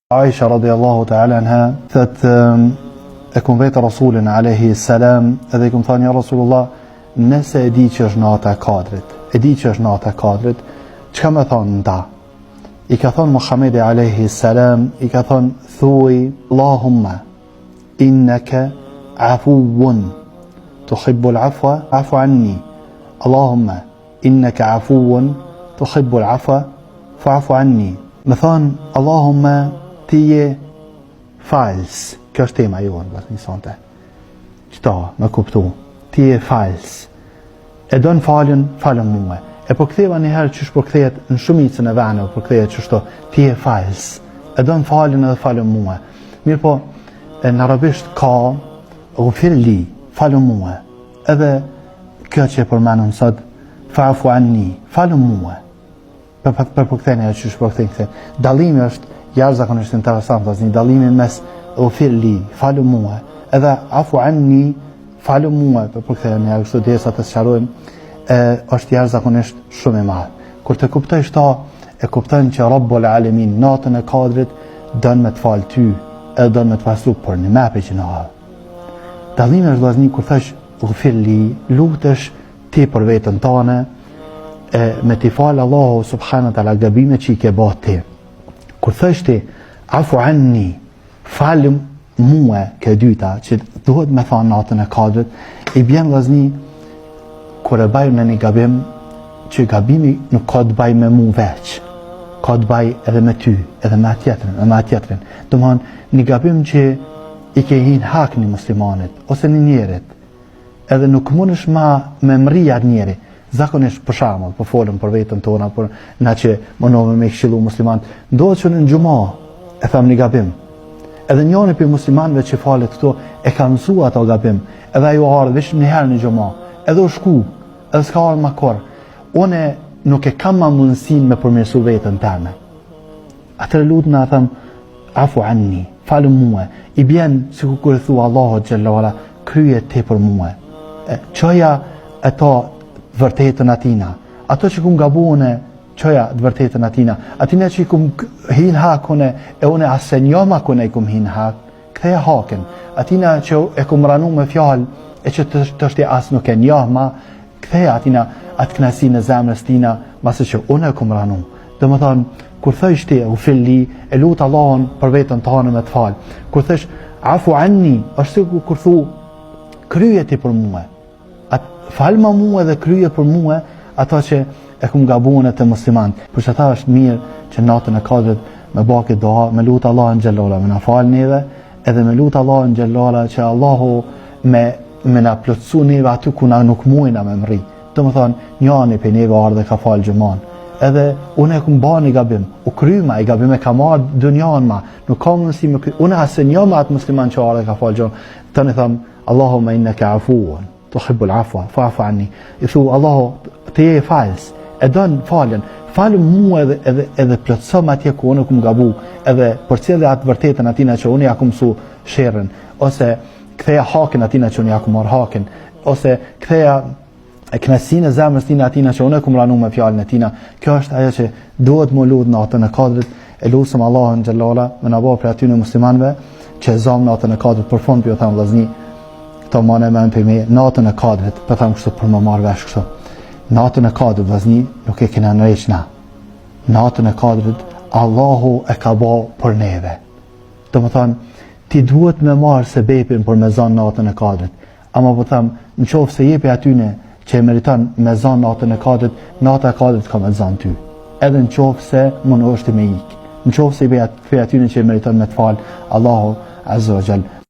Aisha radiallahu ta'ala anha thët e kum vetë Rasulin alayhi salam edhe i kum thënë ja Rasulullah, nëse e di që është nata e Kadrit, çka më thonë nda? I ka thonë Muhamedi alayhi salam, i ka thonë thuaj Allahumma innaka afuwun tuhibbul afwa fa'fu anni. Allahumma innaka afuwun tuhibbul afwa fa'fu anni. Më thonë Allahumma ti je fals, kjo është tema jonë, një sonte. Qëta, me kuptu, ti je fals. E do në falën muhe. E po ktheva njëherë që shpo kthejet në shumicën e vene, po kthejet që shto, ti je fals. E do në falën edhe falën muhe. Mirë po, në arabisht ka, ghufirli, falën muhe. Edhe kjo që e përmenën sot, fa'fu anni, falën muhe. Për po kthejnë e që shpo kthejnë. Dalimi është, jashtëzakonisht interesant, një dallimi mes ghufirli, falë mua, edhe afu anni, falë mua, për kthehen ja kështu derisa të sqarojmë, është jashtëzakonisht shumë i madh. Kur të kuptojsh ta, e kupton që Rabbul Alamin natën e Kadrit don me të fal ty, edhe don me të paslu për një mapë që na ha. Dallimi është vllazëni kur thash ghufirli, lutesh ti për veten tënde, me t'i falë Allahu subhanahu wa taala gabimet që i ke bërë ti. Kur thështi afu anni, falë mua, ke dyta, që duhet me thonë natën e Kadrit, i bjen vllazëni kur e bajmë në një gabim, që gabimi nuk ka të baj me mu veç, ka të baj edhe me ty, edhe me atjetrin. Domthon, një gabim që i ke hin hak një muslimanit, ose një njerit, edhe nuk mundesh ma me mrija njeri. Zakonisht për shembull, po folëm për veten tona, por na që mënove me këshillu musliman, ndodhet që në xhumë e tham një gabim. Edhe njëri për muslimanëve që falet këto e ka mësuar ato gabim, edhe ajo ardh vetëm një herë në xhumë, edhe u shku, edhe s'ka ardhur më kur. Unë nuk e kam më mundësinë me përmirësu veten tëme. Atëherë lutem na them afu anni, falë mua. I bjen sikur kur thua Allahu xhallahu ala, krye ti për mua. Çoja ato vërtetën atina, ato që kum gabuane, qoja të vërtetën atina, atina që i kum hin hakune, e une asë njoma kune i kum hin hak, ktheja hakin, atina që e kum ranu me fjallë, e që të shte asë nuk e njohma, ktheja atina atë knasi në zemrës tina, masë që une e kum ranu. Dhe më thonë, kur thësh ti u filli, e lutë Allahon për vetën tonë me të falë, kur thësh afu anni, është si kur thu, kryje ti për mua, falma mua dhe kryje për mua ato që e kum gabuane të musliman. Për që ta është mirë që natën e Kadrit me baki doa, me lutë Allahun xhallahu me na falë neve, edhe me lutë Allahun xhallahu që Allahu me na plotësu neve aty ku na nuk mujna me mri. Do më thonë, njani për neve ardhe ka falë gjëman. Edhe unë e kum ba një gabim, u kryma, i gabim e ka marrë dënjan ma, nuk ka mundësi me kryma, unë asë një ma atë musliman që ardhe ka falë gjëman. Të në thëmë, Allahumma innaka afuwun tuhibbul afwa fa'fu anni. I thu Allahu ti je fals, e don falën. Falë mua edhe plotësom atje ku unë kum gabu, edhe përcjell atë vërtetën atina që unë ja kum mësu sherrën, ose ktheja hakin atina që unë ja kum marr hakin, ose ktheja knasinë e zemrës tina atina që unë kum ranu me fjalën e tina. Kjo është ajo që duhet më lut natën e Kadrit. E lutem Allahun xhallahu me na bëj për aty në muslimanëve që zom natën e Kadrit për fund ju them vllazni. Këto mane me për me natën e Kadrit, për thamë kështu për më marrë vesh kështu. Natën e Kadrit, vllazni, nuk e kena nëreq na. Natën e Kadrit, Allahu e ka ba për neve. Do më thamë, ti duhet me marrë se bepin për me zanë natën e Kadrit. Ama për thamë, në qofë se jepi atyne që e meriton me zanë natën e Kadrit, natën e Kadrit ka me zanë ty. Edhe në qofë se më në është me ikë. Në qofë se jepi atyne që e meriton me të falë, Allahu azza wa jall.